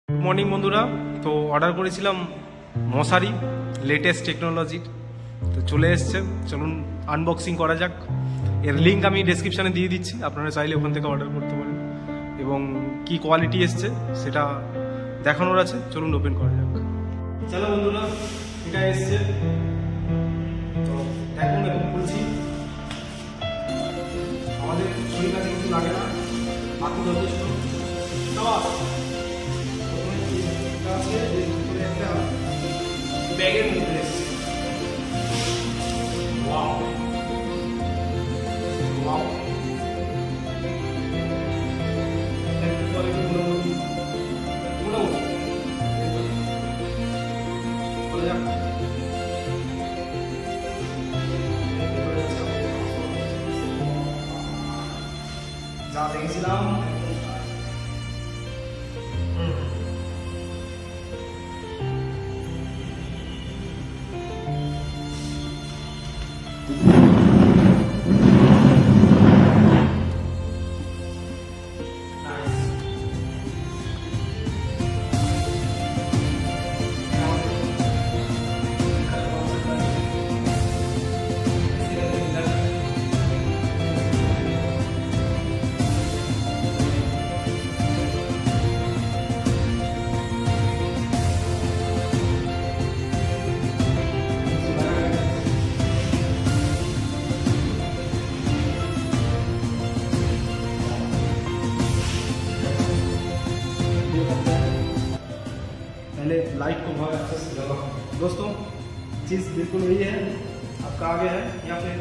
Good morning বন্ধুরা। তো order করেছিলাম মশারি, লেটেস্ট টেকনোলজির, তো চলে এসছে। চলুন আনবক্সিং করা যাক। এর লিঙ্ক আমি ডেসক্রিপশানে দিয়ে দিচ্ছি, আপনারা চাইলে ওখান থেকে অর্ডার করতে পারেন এবং কি কোয়ালিটি এসছে সেটা দেখানোর আছে। চলুন ওপেন করা যাক। চলো বন্ধুরা, এটা এসছে, তো দেখুন এখন খুলছি। আমাদের শরীর কাছে কিছু লাগে না, হাতে যথেষ্ট। একটা ব্যাগের মধ্যে এসছে। ওয়াও ওয়াও, যা দেখেছিলাম पहले लाइट को बहुत अच्छे से लगाओ। दोस्तों चीज़ बिल्कुल वही है, आपका आगे है, यहाँ पे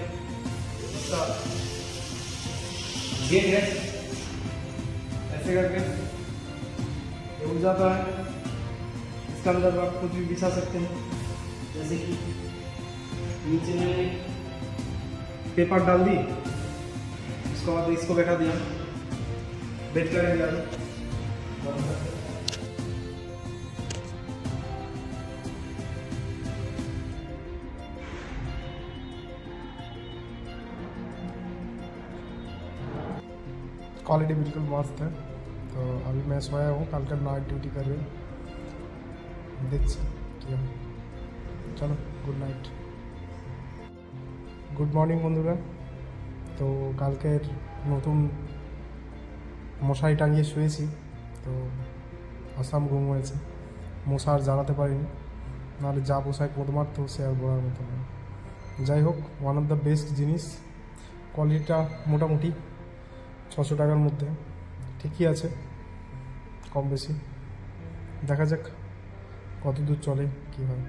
इसका गेट है, ऐसे करके ये उड़ जाता है। इसका अंदर आप कुछ भी बिछा सकते हैं, जैसे कि नीचे में पेपर डाल दी, उसके बाद इसको बैठा दिया, बैठ करेंगे आगे। क्वालिटी बिल्कुल मस्त है। तो अभी मैं सोया हूँ, कल का नाइट ड्यूटी कर रही हूँ, देखছি কি হয়। চলো গুড নাইট। গুড মর্নিং বন্ধুরা। তো কালকের নতুন মশারি টাঙিয়ে শুয়েছি, তো আসাম ঘুম হয়েছে। মশা আর জ্বালাতে পারিনি, নাহলে যা পোষায় কোদ মারতো সে আর বলার মতো না। যাই হোক, ওয়ান অফ দ্য বেস্ট জিনিস। কোয়ালিটিটা মোটামুটি 600 টাকার মধ্যে ঠিকই আছে, কম বেশি। দেখা যাক কত দূর চলে, কী হয়।